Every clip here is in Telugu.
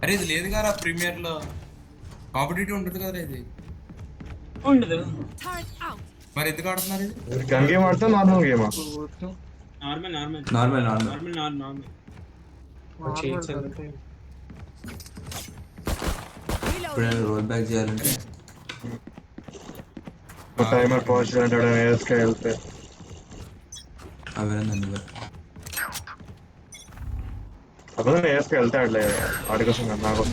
అరే ఇది లేదు కదా ప్రీమియర్ లో కాంపిటేటివ్ ఉంటుంది కదా ఇది ఉండదు. మరి ఎందుకు ఆడుతున్నారు ఇది గన్ గేమ్ ఆడతా నార్మల్ గేమా normal normal normal normal normal normal ఇప్పుడు రోల్ బ్యాక్ చేయాలంటే టైమర్ పాజ్ చేయాలంటే ఏఎస్కే వెళ్తే అవేనండి అదే ఏఎస్కే వెళ్తాడులే వాడి కోసం కదా నాకు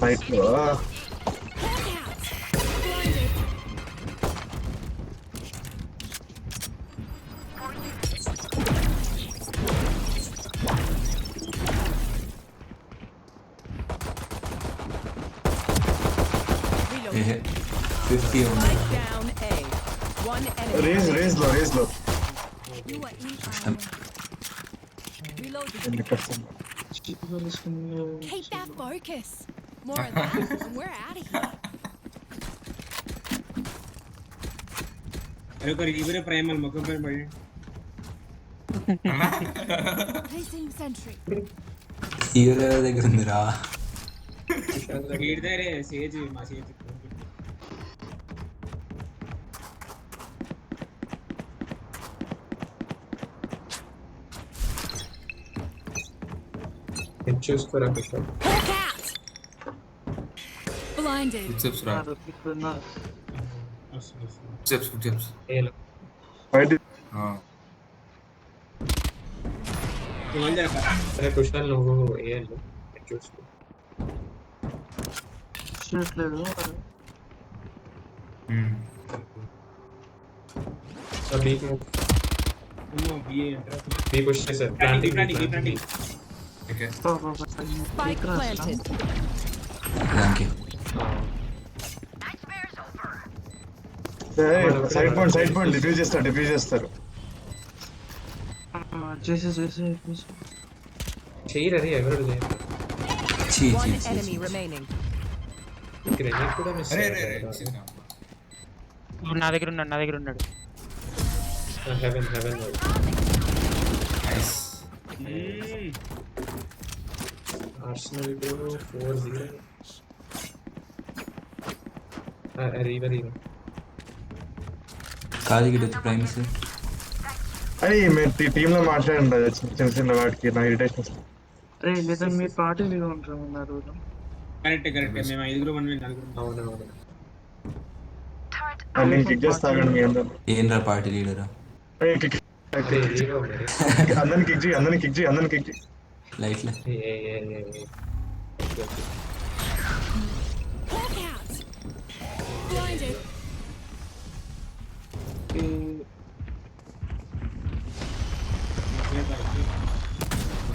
సైట్ లో ఏ 50 ఉంది రేస్ లో Keep that focus. More of that, and we're out of here. అరే ఒక రీవరే ప్రైమల్ ముఖం పైన పడి Placing sentry. హీరో దగ్గర ఉందిరా వీడి దగ్గరే సేజ్ మా సేజ్ చూసుకోరా Kishore Hawk out. Blinded. Chips రా చిప్స్ ఏలో బయట సరే కుషాల్ నువ్వు ఏలో చూసుకో సో బీక్ బిఏ ఎంటర్ బీ పుష్ చేశారు planting planting okay Spike planted. Thank you side point defuse చేస్తారు చెయ్యి అది ఎవరు చీ One చీ enemy remaining. గ్రెనేడ్ కూడా మిస్ అరే అరే అరే నా దగ్గర ఉన్నాడు హెవెన్ నైస్ ఆర్సనల్ 4-0 రీవర్ ఖాళీ గిట్ వచ్చి ప్రైమ్స్ అని మేము టీమ్ లో మాట్లాడండి చిన్న వాటికి నా ఇరిటేషన్ కరెక్ట్ మేము ఐదుగురు మనం నలుగురు అవునవును నేను కిక్ చేస్తాను మీ అందరు ఏంట్రా పార్టీ లీడరా అందరిని కిక్ చేయి లైట్లే Hawk out. Blinded.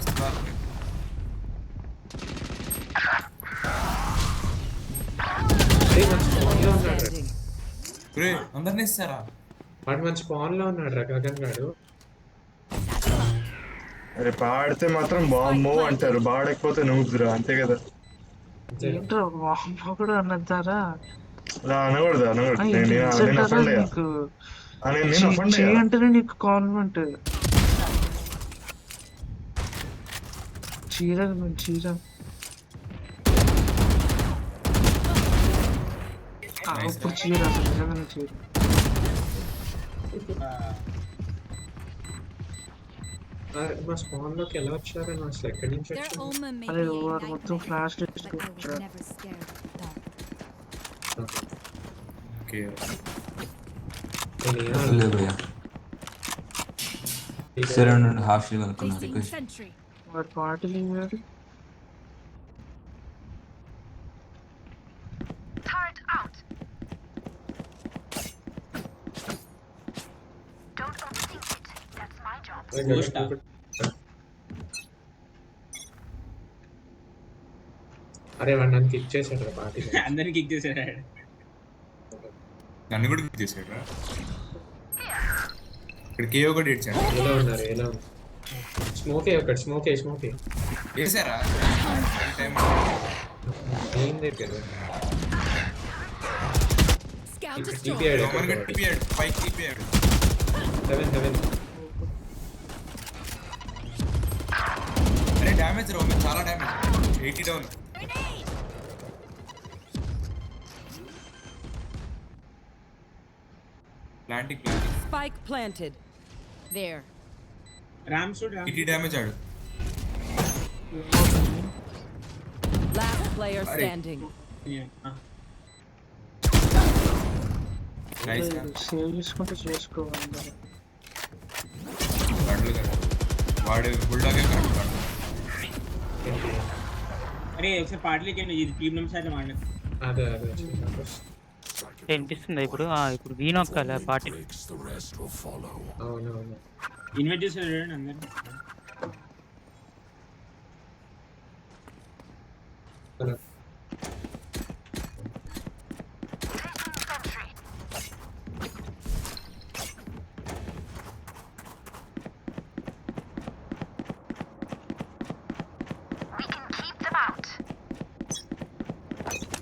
Standing. రే అందరినీ ఇస్తారా వాడు మంచి పాన్ లో ఉన్నాడు రా గగన్ గాడు అరే పాడితే మాత్రం బాంబో అంటారు బాడకపోతే నూపుదురా అంతే కదా అలా అనకూడదు నేను అఫండ్ నేను అఫండ్ అంటే నీకు కాన్వెంట్ చీర ఇప్పుడు చీర అసలు నిజంగానే చీర మా స్పాన్ లోకి ఎలా వచ్చారని అసలు ఎక్కడి నుంచి Their వచ్చారు Oma may అదే be a వాడు మొత్తం nightmare, flash but I was never scared of the dark. Okay లేదు భయ్యా సరే ఉండండి హాఫ్ షీల్ అనుకున్నా Placing రిక్వెస్ట్ sentry. వాడు పాటలు ఇవ్వడు అరే వాడు నన్ను కిక్ చేశాడు రా పార్టీ అందరినీ కిక్ చేశాడు నన్ను కూడా కిక్ చేసాడు రా ఇక్కడ కేవ్ కూడా ఇచ్చాడు ఎలా ఉన్నారు స్మోకే వేసారా ఏం దగ్గర Scout ఇక్కడ destroyed. TPI దొంగని టిపియాడు పైకి టిపియాడు హెవెన్ చాలా damage 80 down. Planting Spike planted. There. Ram shoot 80 damage ఆడు. Last player standing. Nice. Save చేసుకుంటే చేసుకోవాలి. వాడు వాడు బుల్డాగే కరెక్ట్ వాడు. అరే ఒకసారి పాటలకి ఇది టీమ్ నిమిషాలు మాట్లాడు. అదే వినిపిస్తుందా ఇప్పుడు ఇప్పుడు వీనొక్కాల పార్టీ అవునవును. ఇన్వైట్ చేశారు చూడండి అందరు.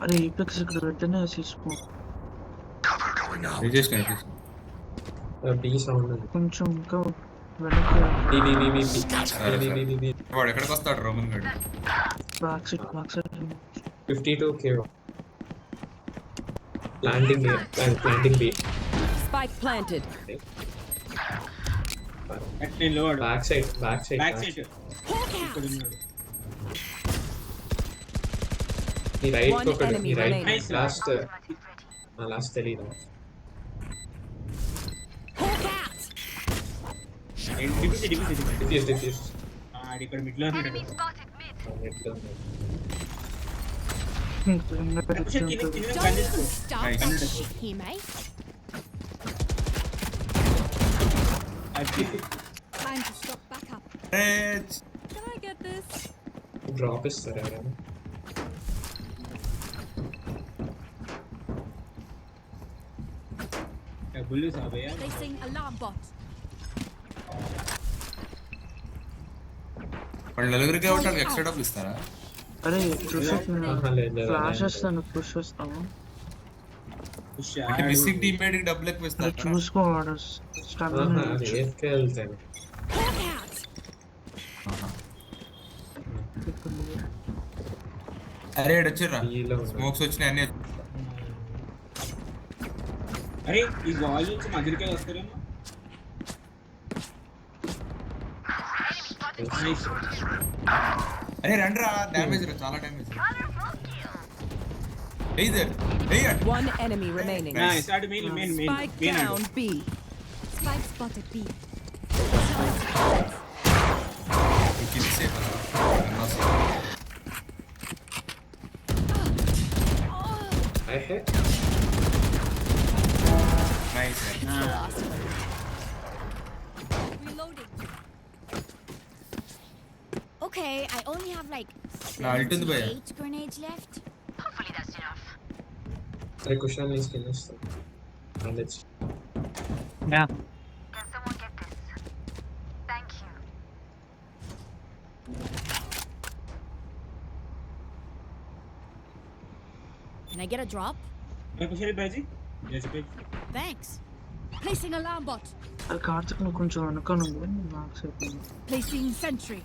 అరే ఈపెక్స్ ఇక్కడ వెంటనే తీసుకో. బీ సౌండ్ కొంచెం ఇంకా వెనక్కి వాడు ఎక్కడికి వస్తాడు రోమన్ గడ్? బ్యాక్ సైడ్ 52 కేవ్ ప్లాంటింగ్ బీ. Spike planted. అట్లే load back side back side Hawk ఇక్కడ out. ఉన్నాడు. ఈ రైట్ One ఒకటి enemy ఈ రైట్ remaining. లాస్ట్ తెలియదు. Hawk out. డిఫ్యూజ్ డిఫ్యూజ్ ఆడి ఇక్కడ మిడ్ లో ఉన్నాడు. కింద గన్ తీసుకో. Don't start Nice. that shit here, mate. అది Time to stop back up. Raze. Can I get this? Drop ఇస్తారు ఎవరైనా. బుల్లు సాబయ్య. Placing alarm bot. వాళ్ళు నలుగురికి ఒకటి ఎక్స్ట్రా డబ్బులు ఇస్తారా? అరే లేదు ఫ్లాష్ వస్తాను పుష్ వస్తాము. పుష్ అంటే మిస్సింగ్ టీమ్ మేట్ కి డబ్బులు ఎక్కువ అరే ఇస్తారు. చూసుకోవాడు స్టన్ ఏఫ్కే వెళ్తాను. Hawk out. అరే వచ్చిర్రా ఈలో స్మోక్స్ వచ్చినాయి అన్ని. అరే ఈ బాల్ నుంచి మధ్యకే వస్తారేమో. నైస్. అరే రండ్రా డ్యామేజ్ రా చాలా damage. One enemy remaining. Nice. Audi main Spike down B. Spike spotted B. I hit nice. Reloading. Okay, I only have like నా ult ఉంది భయ్యా. 8 grenades left. అరే క్వశ్చన్ ని స్కిన్ ఇస్తాను. అందెచ్చు యా Can I get a drop? కుషలి బాజీ. Thanks. Placing alarm bot. అది కార్తిక్ నువ్వు కొంచెం వెనక నుండి బ్యాక్ సైడ్. Placing sentry.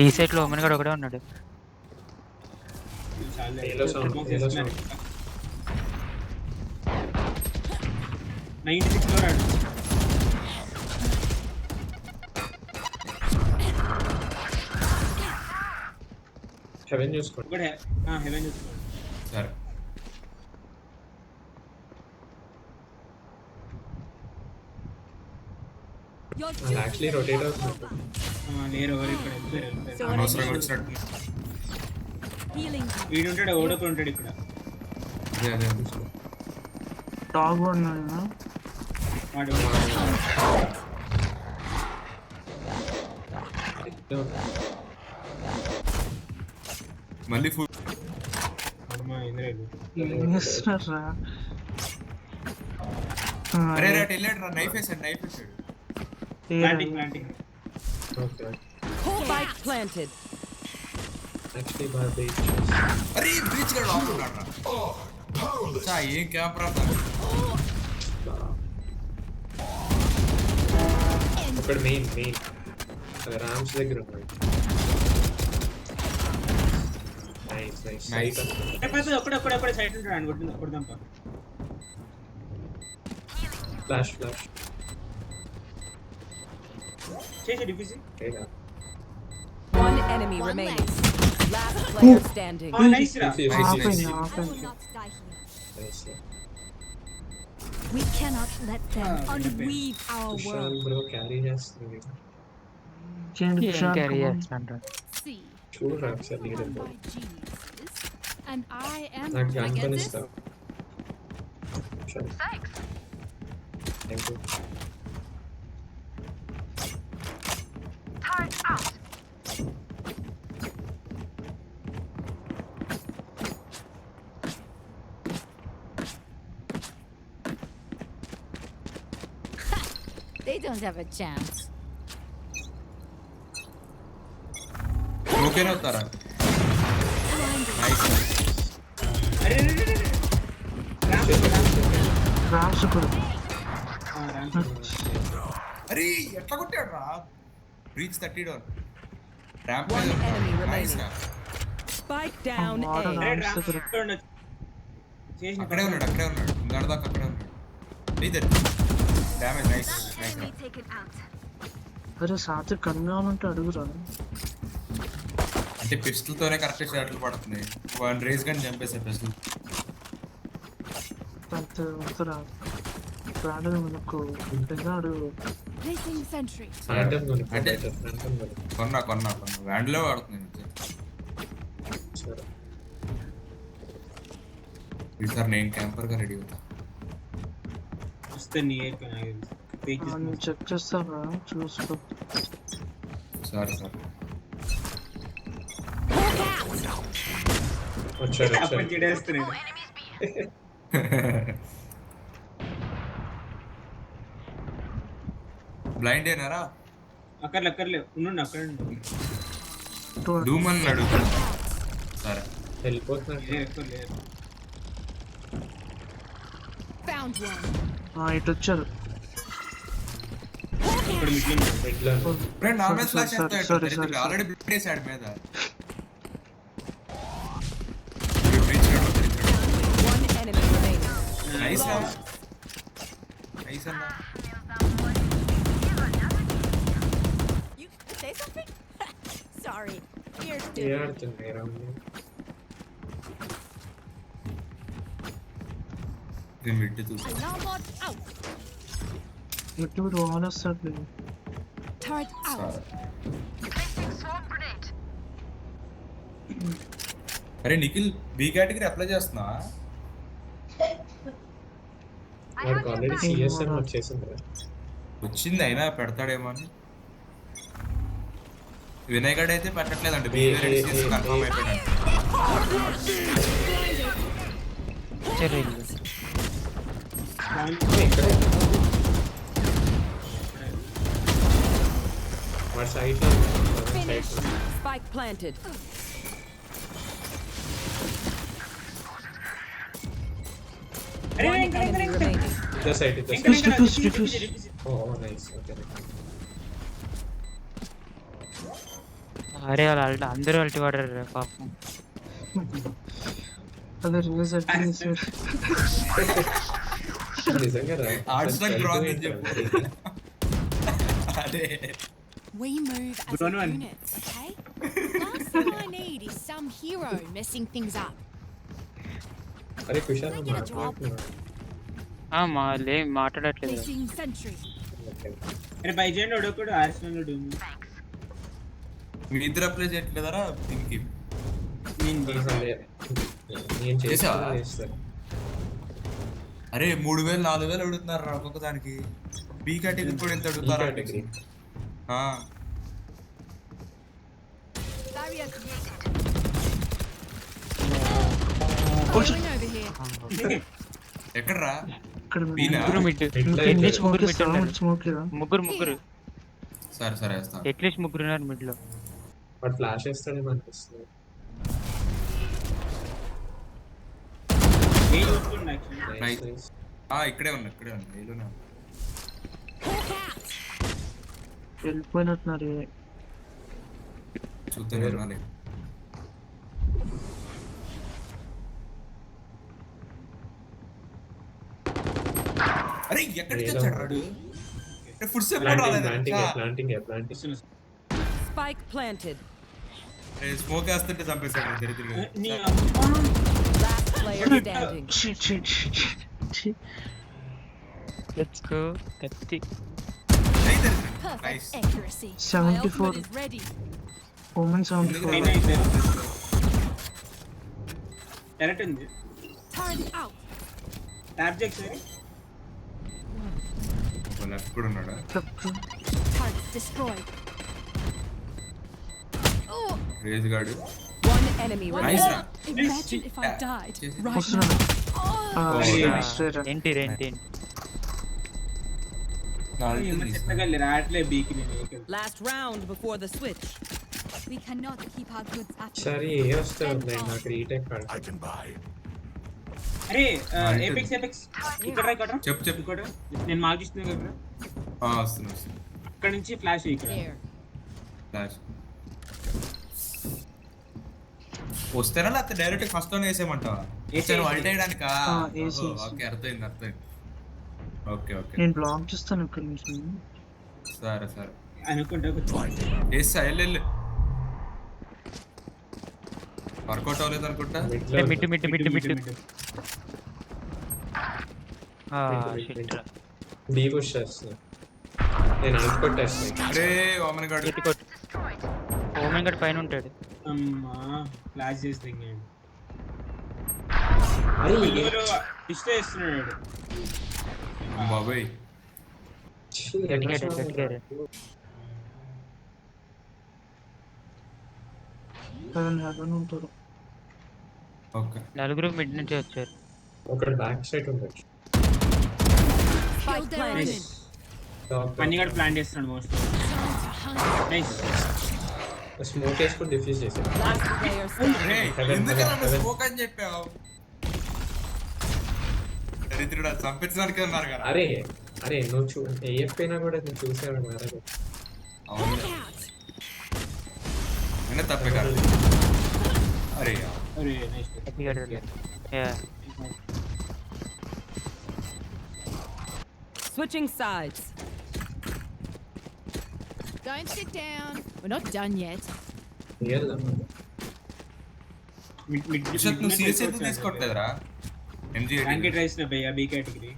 ఈ సైడ్ లో ఉమెన్ గడ్ ఒకడే ఉన్నాడు. ఏలో సౌండ్ 96 లో రాడు. హెవెన్ చూసుకోండి. ఒకటే హెవెన్ చూసుకో. సరే Your యాక్చువల్లీ రొటేట్ అవుతుంది. లేరు ఎవరు ఇక్కడ వెళ్తారు. అనవసరంగా వచ్చినట్టు. healing. వీడు ఉంటాడు ఓడొక ఉంటాడు ఇక్కడ. అదే అదే డాగ్ ఉన్నాడు. వాడు మళ్ళీ ఫుల్. అమ్మా ఇంద్రేలు. ఏం చేస్తున్నారా? అరే రేట్ వెళ్ళాడు రా. నైఫ్ వేసాడు. Planting. Okay Spike planted. Actually బాగా వెయిట్ అరే బ్రీచ్ గడ్ ఆఫ్ ఉన్నాడు రా. చా ఏం కెమెరా ఇక్కడ మెయిన్ అది రామ్స్ దగ్గర ఉన్నాడు. నైస్ నైస్ నైస్ ఒక్కడే సైడ్ ఉంటాడు కొడదాం ఫ్లాష్ ఫ్లాష్ చేసి డిఫీస్ One enemy remaining. Last player standing. Nice రా Nice, nice. ఆపండి I will ఆపండి not die here. Nice We cannot let them unweave our Vishal world. Bro carry చేస్తుంది చేయండి ఏం Vishal carry come on. చేస్తాండ్రా See, చూడరా ఒకసారి leader by geniuses, and I am. నాకు Can I gun get this? ఇస్తా thank you They don't have a chance. ఓకేనే అవుతారా నైస్ అరే క్రాష్ కూడా అరే ఎట్లా కొట్టాడు రా reach 30 door ramp One enemy nice remaining. Spike down Oh, A. చేసిన అక్కడే ఉన్నాడు గడదాకా అక్కడే ఉన్నాడు లీడర్ డ్యామేజ్ నైస్ నైస్ అరే సాత్విక్ కన్ను కావాలంటే అడుగురా అంటే పిస్టల్ తోనే కరెక్ట్ షాట్లు పడుతుంది వన్ రేస్ గన్ చంపేసా పిస్టల్ అంత వద్దురా రాడు మనకు ఇంకా అడుగు Placing sentry. ర్యాండమ్ గా అంటే ర్యాండమ్ గా కొన్నా వ్యాండ్లో వాడుతుంది సరే ఈసారి నేను క్యాంపర్ గా రెడీ అవుతా వస్తే నీ పేజెస్ నేను చెక్ చేస్తావా చూసుకో సారీ వచ్చాడు అప్పుడు వచ్చాడు చెడేస్తున్నాడు బ్లైండ్ ఏనారా అక్కర్లే ఉండు అక్కడ డూమ్ అన్నాడు సరే వెళ్ళిపోతున్నాడు లేదు Found one. ఇటు వచ్చారు ఇక్కడ మిడ్లో ఫ్రెండ్ నా మీద ఫ్లాష్ Sorry. ఆల్రెడీ బ్లడ్ వేసాడు మీద One enemy remaining. Nice nice అన్నా You say something? Sorry. Here's A dinner. ఆడుతుంది రౌండ్ నేను మిడ్ చూసా Alarm bot out. ఇటు రోహన్ వస్తాడు Turret out. అరే నిఖిల్ బి కేటగిరీ అప్లై చేస్తున్నా వాడికి ఆల్రెడీ సిఎస్ఎం వచ్చేసింది వచ్చింది అయినా పెడతాడేమో అని వినయ్ గడ్ అయితే పెట్టట్లేదండి బి కన్ఫర్మ్ అయిపోయాడు చెర్రీలు వాడి సైడ్ లో Finish. Spike planted. One enemy remaining. ఇదో సైడ్ Diffuse. ఓ నైస్ ఓకే అరే వాళ్ళు అందరూ అల్టి వాడారు పాపం అదే రిలీజ్ అయిపోయింది సార్ నిజంగా రా ఆర్ట్స్ నాకు రాంగ్ అని చెప్పు అదే We move as Good a one. unit, okay? Last thing I need is some hero messing things up. అరే Kushal Can I get a job? మాట్లాడట్లేదు Placing sentry. అరే బైజెండ్ ఒకడు ఆర్సనల్ డూమ్ మీ ఇద్దరు అప్లై చేయట్లేదరా దీనికి నేను చేసావా? చేస్తాను అరే 3000 4000 అడుగుతున్నారు రా ఒక్కొక్క దానికి బి కేటగిరీ కూడా ఎంత అడుగుతారా category Barrier created. Going over here. ఎక్కడరా ఇక్కడ బీనా ముగ్గురు మిడ్ ఎన్ని స్మోక్ ముగ్గురు మిడ్ ఇస్తావా ఉన్నారు స్మోక్ ఇరా ముగ్గురు సరే వేస్తా అట్లీస్ట్ ముగ్గురు ఉన్నారు మిడ్ లో వాడు ఫ్లాష్ వేస్తాడేమో అనిపిస్తుంది Nice. ఇక్కడే ఉన్నా ఏలోనే ఉన్నా. Hawk out. వెళ్ళిపోయినట్టున్నారు చూద్దాం వెళ్ళాలి అరే ఎక్కడికి వచ్చాడు రాడు ఫుడ్ స్టెప్ రాలేదు వస్తున్నా. Spike planted. స్మోక్ వేస్తుంటే చంపేశాడు దరిద్రుడు. నీ అమ్మ. Last player standing. Let's go కత్తి. ఏయ్ దరిద్రుడు. Perfect Nice. accuracy. My 74. ultimate is ready. Woman sound ఎందుకు పైన రాలేదు? ఇద్దరు. డైరెక్ట్ ఉంది. Turret out. ట్యాప్ చేసి లెఫ్ట్ కూడా ఉన్నాడా? Target destroyed. Oh, రేజ్ గాడు. One enemy Nice remaining. రా. imagine if I Yeah. died Yes. right వస్తున్నాడు. now. ఏంటి ఏంటి చెప్పగలి రావట్లే బీకి నేను ఏకలు. Last round before the switch. We cannot keep our goods up. సరే ఏ వస్తుంది నాకు రీటెక్ అరే ఏపెక్స్ ఇక్కడ రా ఇక్కడ రా. చెప్పు ఇక్కడ రా. నేను మార్క్ చేస్తున్నాను కదా వస్తున్నా వస్తున్నా ఇక్కడ నుంచి ఫ్లాష్ ఇక్కడ There. ఫ్లాష్ వస్తారా లేకపోతే డైరెక్ట్ ఫస్ట్ లోనే వేసేయమంటావా? వేసేయ్. అల్ట్ వేయడానికా? వేసి, ఓహో, వేసి. ఓకే అర్థమైంది ఓకే ఓకే నేను బ్లాక్ చేస్తాను ఇక్కడ నుంచి. సరే సరే అనుకుంటా కూర్చో. వేస్తా వెళ్ళు వర్కౌట్ అవ్వలేదు అనుకుంటా. మిడ్ షిట్ రా. బీ పుష్ చేస్తున్నా నేను అల్ట్ కొట్టేస్తున్నా. అరే ఓమన్ గాడు ఎత్తి కొట్టు. ఓమెన్ గడ్ పైన ఉంటాడు. అమ్మా ఫ్లాష్ చేసి దిగాడు. అరే ఎవరు డిస్ట్రై చేస్తున్నాడు. బాబాయ్ గట్టిగా హెవెన్ ఉంటారు. ఓకే నలుగురు మిడ్ నుంచి వచ్చారు. ఒక బ్యాక్ సైడ్ ఉండొచ్చు. Kill their planted. enemy. పన్నిగాడు ప్లాన్ చేస్తున్నాడు మోస్ట్. నైస్. స్మోక్ వేసుకొని డిఫ్యూజ్ చేసాను. Last player standing. అరే ఎందుకన్నా స్మోక్ అని చెప్పావు? దరిద్రుడు అది చంపించడానికి అన్నారు కదా. అరే అరే నువ్వు ఏఎఫ్ఐనా కూడా నేను చూసాను మారదు. అవును Look out. అయినా తప్పే కాదు. అరే అరే నైస్. గట్టిగా yeah. Switching sides. Don't sit down. We're not done yet. Real విషత్ నువ్వు సీరియస్ ఎందుకు తీసుకోవట్లేదురా? ఎంజీ ర్యాంకెట్ రైస్ నా భయ్యా బీ కేటగిరీ.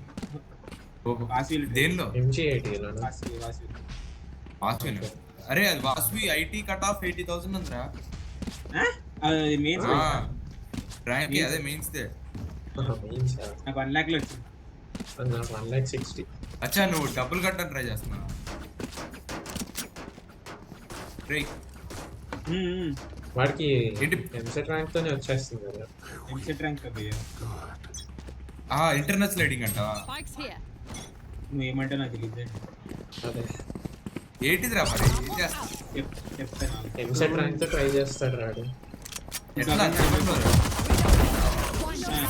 దేనిలో? ఎంజీఐటీ వాసి వాస్వి. అరే అది వాస్వి ఐటీ కట్ ఆఫ్ 80,000 ఉందిరా. అది మెయిన్స్ ర్యాంక్ అదే మెయిన్స్ దే. నాకు 1 lakh లో వచ్చింది. నాకు 1,60,000. అచ్చా నువ్వు డబ్బులు కట్టని ట్రై చేస్తున్నావు. రే వాడికి ఏంటి? ఎంసెట్ ర్యాంక్ తోనే వచ్చేస్తుంది కదా. ఎంసెట్ ర్యాంక్ భయ్యా. ఇంటర్నెట్ స్లైడింగ్ అంటావా? Spikes here. నువ్వు ఏమంటావు నాకు తెలియదు. అదే ఏంటిదిరా మరి ఏం చేస్తా? చెప్తాను. ఎంసెట్ ర్యాంక్ తో ట్రై చేస్తాడు రాడు. ఎట్లా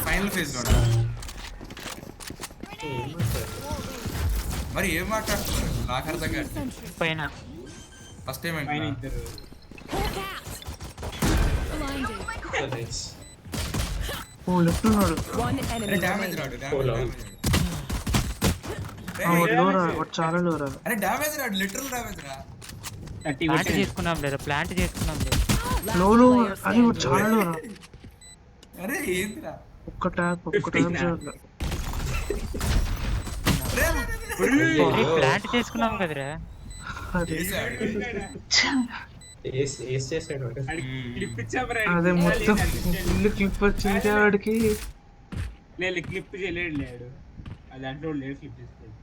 ఫైనల్ ఫేజ్ లో మరి ఏం మాట్లాడుతున్నారు? నాకు అర్థం కాదు. Sentry. పైన ఫస్ట్ టైం పైన ఏంటి? ఇద్దరు. Hawk out. Blinded. నైస్. ఓ లెఫ్ట్ ఉన్నాడు. One enemy damage remaining. రాడు Hold on. వాడు లోరా, వాడు చాలా లోరా. అరే డ్యామేజ్ రాడు, లిటరల్ డ్యామేజ్ రా. 30 ప్లాంట్ కొట్టాను. చేసుకున్నాం లేదా? ప్లాంట్ చేసుకున్నాం లేదా? Last లోలో player అది వాడు standing. చాలా లోరా. అరే ఏందిరా? ఒక్క ట్యాప్ చాలు. ప్లాంట్ చేసుకున్నాం కదరా. అదే చేసాడు. ఏస్ చేసాడు వాడు. క్లిప్ ఇచ్చామరా. అదే మొత్తం ఫుల్ క్లిప్ వచ్చింది వాడికి. లేదు క్లిప్ చేయలేడు లేడు. అది అంటే లేడు క్లిప్ చేసుకోడు.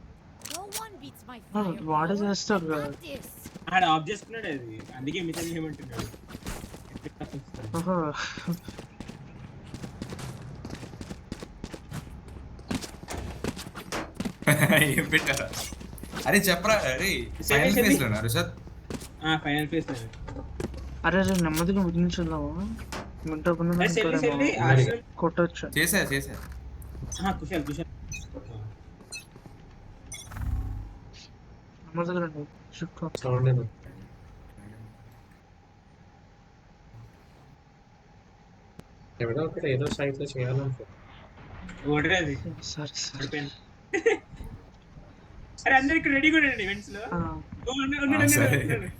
No one beats my ఆ, fire. వాడే చేస్తాడు కదా. Practice. ఆడ ఆఫ్ చేసుకున్నాడు అది. అందుకే మిగతా చేయమంటున్నాడు. ఓహో. ఏం పెట్టారా? అరే చెప్పరా. అరే ఫైనల్ ఫేజ్ లోనా రుషత్? ఫైనల్ ఫేస్ అరే అరే నెమ్మదిగా ముగించుదామా? మింటో కొట్టొచ్చు. చేసా కుషాల్ నెమ్మదిగా రండి. షిఫ్ట్ సౌండ్ ఏమో. ఎవడో ఒకటి ఏదో సైట్ లో చేయాలనుకో. ఓడరే అది సరే సరే. పడిపోయింది. అరే అందరు ఇక్కడ రెడీగా ఉండండి ఈవెంట్స్ లో ఆ, ఓ, ఉండండి, సరే. ఉండండి.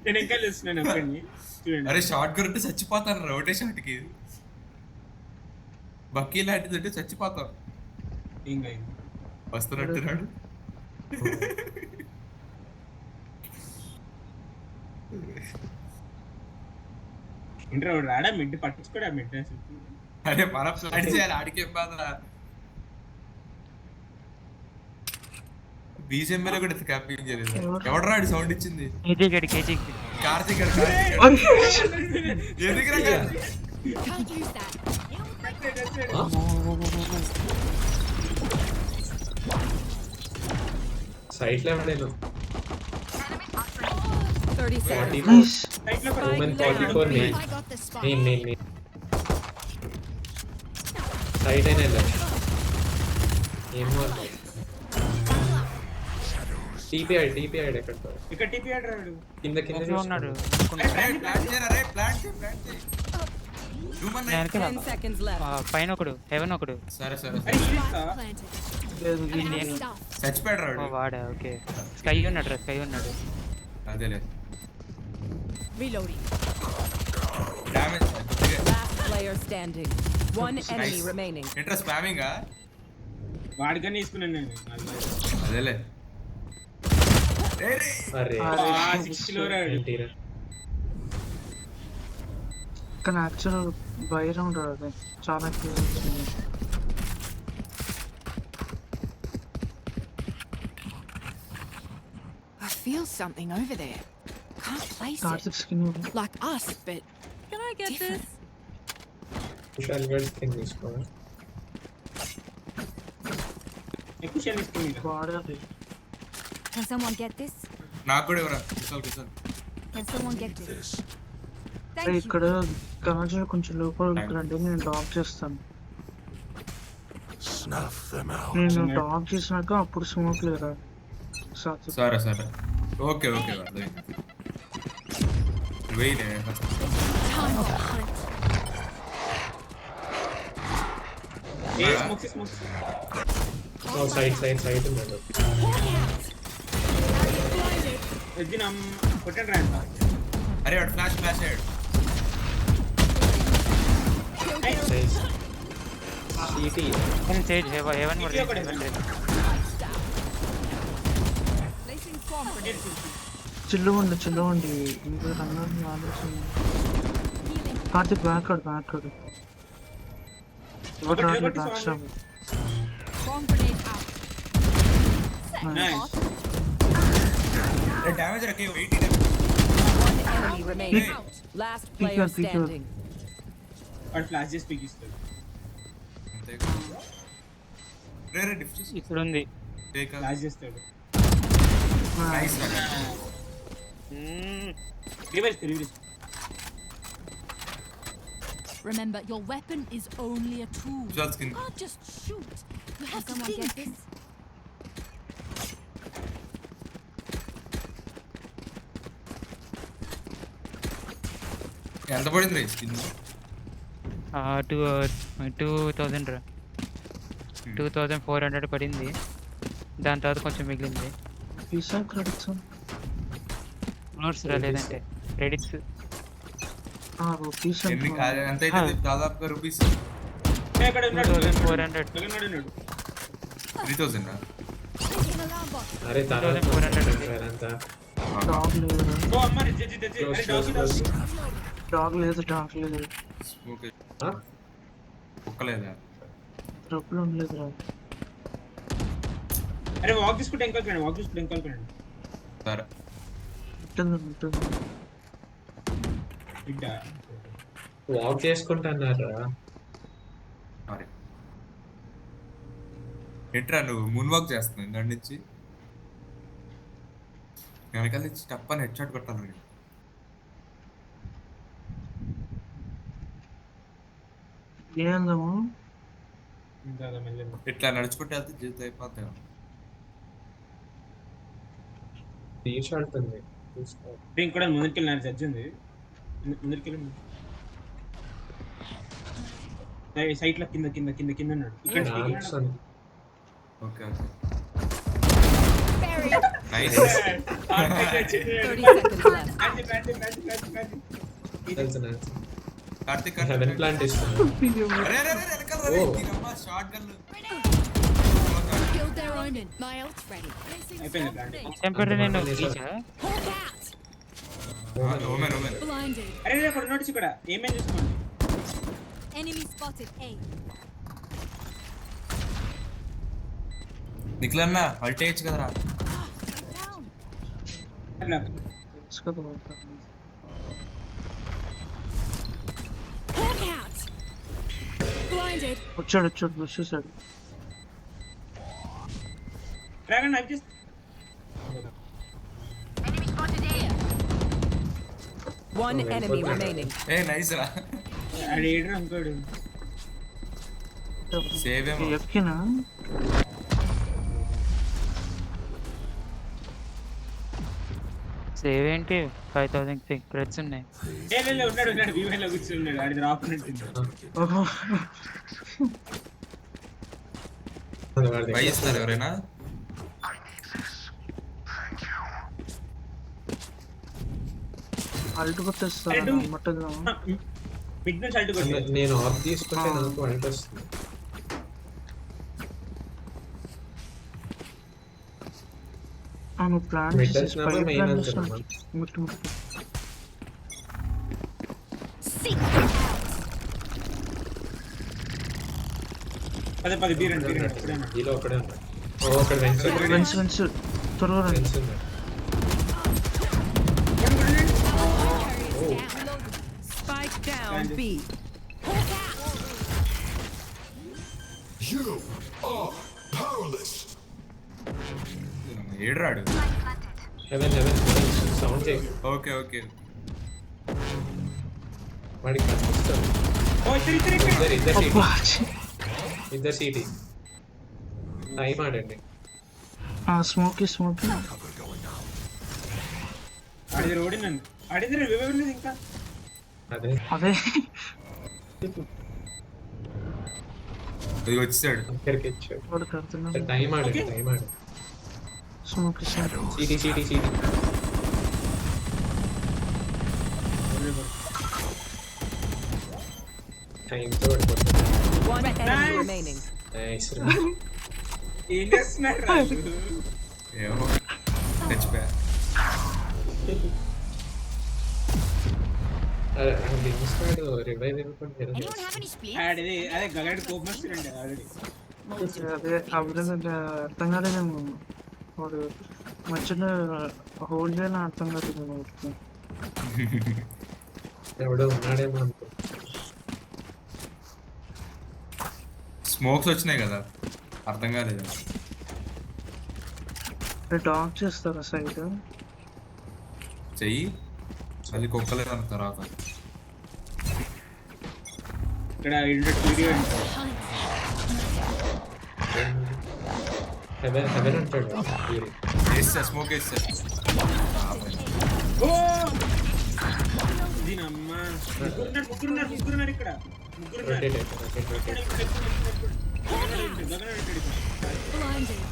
నేను ఇంకా చూస్తున్నాను ఒక్కడిని చూడండి. అరే షార్ట్ కొరితే చచ్చిపోతాను రా ఒకటే షాట్ కి బక్కీ లాంటిది ఉంటే చచ్చిపోతాం ఇంకా వస్తున్నట్టున్నాడు ఇంటర్ రాడా మిడ్ పట్టించుకోడా మిడ్ అసలు అరే మనం ప్లాన్ చేయాలి ఆడికేం బాధ బీజేఎం మీద కూడా క్యాపింగ్ చేయలేదు ఎవడు రాడు సౌండ్ ఇచ్చింది కేజీ కార్తీక్ ఎందుకు Can't use that. సైట్ లో ఎవడైనా 30 seconds. 44 నైస్. women 44 I నేను got the spot. నేను సైట్ అయినా వెళ్ళాను ఏమో టీపీఐ ఎక్కడ ఇక్కడ టీపీ ఆడాడు కింద కింద ఉన్నాడు ప్లాన్ చేయరా రే ప్లాన్ చేయి హ్యూమన్ 10 seconds left. పైన ఒకడు హెవెన్ ఒకడు సరే సరే అరే ఈస్తా Planted. లేదు, I ఇది have stuff. చచ్చిపోయాడు రాడు వాడా ఓకే స్కై ఉన్నాడు అదేలే Reloading. Damage Last player standing. One enemy remaining. Interest స్పామింగా వాడికన్నా తీసుకున్నాను నేను అదేలే అరే అరే, 6 లో రాడు ఏంటిరా కానీ యాక్చువల్ బైరం రాదు చాలా క్లియర్ వచ్చింది. I feel something over there. Can't place it. Karthik skin Like us, but Can I get this? Kushal గడ్ కింద తీసుకోవాలి ఎక్కువ షేర్ తీసుకుని వాడాలి. can someone get this? నాకు కూడా ఎవరా Kusal Can someone get this? అరే, Thank you. ఇక్కడ గాజు కొంచెం లోపల రండి, నేను డాక్ చేస్తాను. నేను డాక్ చేసినాక అప్పుడు స్మోక్ లేదా సార్ సరే సరే ఓకే ఓకే వెయిలే Time to hunt. A smokes site ఉన్నాడు ఎద్దిన కొట్టండి రా అరే వాడు ఫ్లాష్ అయ్యాడు నైస్ సిటీ సేజ్ హెవెన్ ఇది ఒకటే. Placing bomb grenade. చిల్లవండి ఇంకా రన్నాన్ని ఆలోచన. కార్తిక్ బ్యాక్ ఎవరు రావట్లేదు back stop. Bomb grenade out. Nice damage రకే 80 One enemy remaining. Last player Peek out. standing. వాడు ఫ్లాష్ చేసి పీక్ ఇస్తాడు రే డిఫ్యూజ్ ఇక్కడ ఉంది టేక్ ఫ్లాష్ చేస్తాడు nice reverse Remember, your weapon is only a tool. Visual skin. You can't just shoot. You have to think. Get this? ఎంత పడింది రే స్కిన్ 2000 రా 2400 పడింది దాని తర్వాత కొంచెం మిగిలింది వీసా క్రెడిట్స్ నోట్స్ రాలేదంటే క్రెడిట్స్ రూపీస్ ఎన్ని ఎంత అయితే దాదాపుగా రూపీస్ ఇక్కడ ఉన్నాడు 2400 ఉన్నాడు 3000 Placing alarm bot. అరే తర్వాత 2400 అంతా డాగ్ లేదు ఓ అమ్మ జడ్జి అరే డాగ్ డాగ్ లేదు స్మోక్ ఆ? ఒక్కలేదా డబ్బులు ఉండలేదు రా. అరే వాక్ తీసుకుంటే ఎంకాల్ కొనండి సరే ఉంటుంది బిడ్డ వాక్ చేసుకుంటున్నారా మరి ఎట్రా నువ్వు మూన్ వాక్ చేస్తున్నావు దాని నుంచి వెనకాల నుంచి టప్పని హెడ్ షాట్ కొట్టాలి ఏందమ్మా ఇంకా మళ్ళీ ఇట్లా నడుచుకుంటే వెళ్తే జీవితం అయిపోతాయి తీసి ఆడుతుంది చూసుకో ఇంక కూడా ముందుకెళ్ళినారు జడ్జి ఉంది ముందుకెళ్ళి సైట్ లో కింద కింద కింద కింద ఉన్నాడు. ఇక్కడ డాన్స్ అని. Okay okay Buried. Nice 30 seconds left. తెలుసు తెలుసు. కార్తిక్ హెవెన్ ప్లాంట్ ఇస్తాను. అరే అరే అరే వెనకాల రా రే. దీనమ్మ short gun Killed their omen. My ult's ready. Placing అయిపోయింది swarm ప్లాన్. grenade. టెంపరీ నేను తీసా Hawk out. ఓమెన్ ఓమెన్ Blinded. అరే అక్కడ నోటీస్ ఇక్కడ ఏమేం చూసుకోండి. Enemy spotted. A. నిఖిలన్న అల్టేజ్ కదరా Down. అట్లా Hawk out. Blinded. వచ్చాడు చూసాడు. డ్రాగన్ నైఫ్ చేసి One enemy remaining. A nice రా ఆడు ఏడు అనుకోడు. సేవ్ ఏమో ఎక్కినా సేవ్ ఏంటి 5000 క్రెడిట్స్ ఉన్నాయి. లే ఉన్నాడు ఉన్నాడు వీవెన్ లో కూర్చుని ఉన్నాడు. ఆడి రాకున్నట్టుంది. ఓహో అది వాడిది. ట్రై చేస్తారు ఎవరైనా అల్ట్ కొట్టేస్తాను అరే, మట్టగా మిడ్ నుంచి అల్టు కొట్టి నేను ఆఫ్ తీసుకుంటే నాకు వంట వస్తుంది. నువ్వు ప్లాన్ Mid వచ్చినప్పుడు main వెళ్తున్నాను. ముట్టు ముట్టు Seek them out. పదే బీరండి ఇప్పుడేనా. ఈలో ఒకడే ఉన్నాడు. ఓ అక్కడ వెన్స్ వెన్స్ త్వరగా రండి. వెన్స్ ఉన్నాడు. Spike down B. Hawk out. ఏడ్రాడు హెవెన్ సౌండ్ చేయి. ఓకే ఓకే వాడికి కనిపిస్తాడు. ఓ ఇక్కడ ఇద్దరు అబ్బా, సీటీ. ఇద్దరు సీటీ. టైం ఆడండి. స్మోకీ ఆడిది రోడినండి. ఆడిది వివరం లేదు ఇంకా. అదే అదే ఇది వచ్చాడు ఇక్కడికి ఇచ్చాడు. వాడు కడుతున్నాడు. టైం ఆడండి. టైం ఆడండి. Smoky CT. టైంతో పడిపోతుంది. One enemy remaining. నైస్. ఏం చేస్తున్నారు రాజు? ఏమో తెచ్చిపోయా రివైవ్ ఇవ్వకుండా Anyone have any spleen? ఆడిది అదే గగడి కోపం వస్తుందండి ఆల్రెడీ. అదే అభివృద్ధి అర్థం కాలేదేమో. వాడు మధ్యలో హోల్డ్ చేయాలని అర్థం కాలేదు వాడికి. ఎవడో ఉన్నాడేమో అనుకో. స్మోక్స్ వచ్చినాయి కదా అర్థం కాలేదు డాక్ చేస్తారా సైడ్? చెయ్యి మళ్ళీ కుక్కలేదు అంత తర్వాత ఇక్కడ వీడియో హెవెన్ ఉంటాడు. వేస్తా స్మోక్ వేస్తా ఓ దీనమ్మ ముగ్గురున్నారు ఇక్కడ. ముగ్గురున్నారు. Blinded.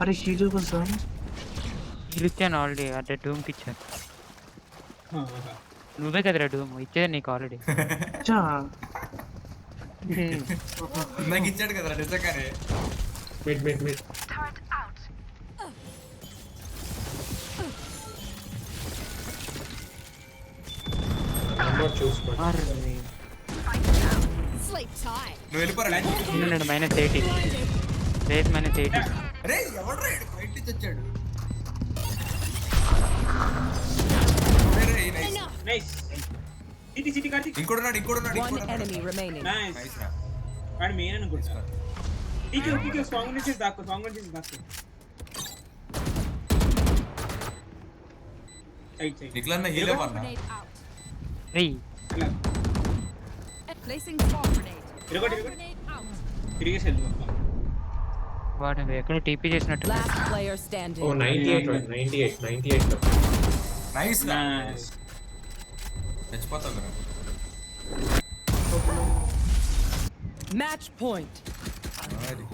అరే హీరో కదా ఇచ్చాను ఆల్రెడీ. అంటే డూమ్కి ఇచ్చాను. నువ్వే కదరా డూమ్ ఇచ్చేది నీకు ఆల్రెడీ. నాకు ఇచ్చాడు కదా నిజంగానే మిడ్ చూసుకోండి. Sleep tight. నువ్వు వెళ్ళిపోరా ఉన్నాడు -80. రేస్ -80. అరే ఎవడ్రా బయట నుంచి వచ్చాడు Enough. నైస్. సిటీ కార్తీక్. ఇంకోడున్నాడు One enemy remaining. Nice. Nice రా వాడు మెయిన్ అనుకుంటా. పీకే సాంగ్ నుంచి దాక్కు. సైడ్ నిఖిలన్న హీలో పన్నా Grenade out. రేయ్ అలా Placing swarm grenade. ఇరగొట్టి Grenade out. తిరిగేసి వెళ్ళు. వాడు ఎక్కడ టీపీ చేసినట్టు. Last player ఓ standing. 98 లో. నైస్ రా నైస్. చచ్చిపోతావు కదా Match point. అది.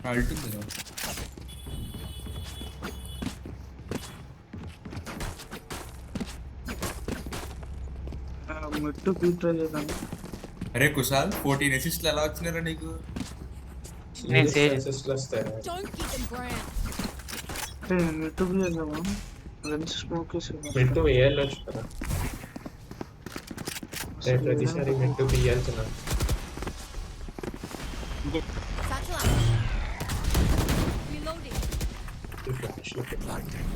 అల్టుంది రా. మెట్టు బీట్ లేదండి. అరే కుశాల్ 14 అసిస్ట్లు ఎలా వచ్చినారా నీకు? నేను save Don't keep them grand. అంటే మెట్టు లేదామా లెన్స్ స్మోక్ చేసి మెంటు వేయాలొచ్చు కదా ప్రతిసారి మెంటు బియ్యాల్సిన Satchel out. Reloading.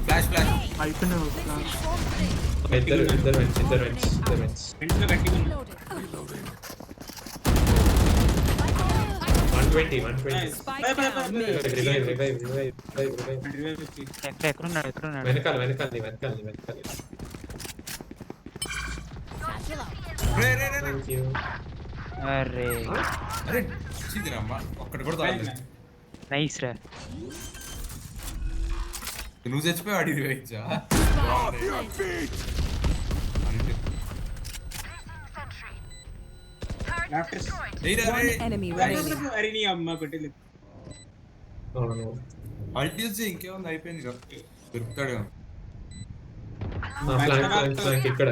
Flash flash. అయిపోయినా ఇద్దరు వెంట్స్ ఫ్రెండ్స్ లో గట్టిగా ఉంది. Reloading. 120 Spike down mid. Revive revive వచ్చి. ఎక్కడున్నాడు వెనకాల Satchel out. Ray ray ray ray. Thank you అరే అరే చీదిరమ్మ ఒక్కటి కూడా తాగలేదు. నైస్ రా. నువ్వు చచ్చిపోయి అడిగి వేయించా. After One enemy remaining. అరే నీ అమ్మ కొట్టలేదు. అవును అల్టీ వచ్చి ఇంకేముంది అయిపోయింది కదా. దొరుకుతాడు. ఫ్లాంక్ ఇక్కడ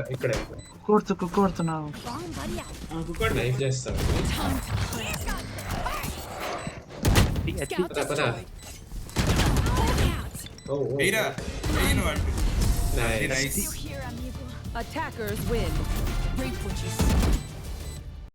కొడుతున్నావు. Bomb buddy out. కుక్కడు నైఫ్ చేస్తాడు Time to play. Scout పద destroyed. Out. ఓ వెయ్యరా వెయ్యి నువ్వు అంటే nice nice. Here, amigo. Attackers win. Reap what you sow.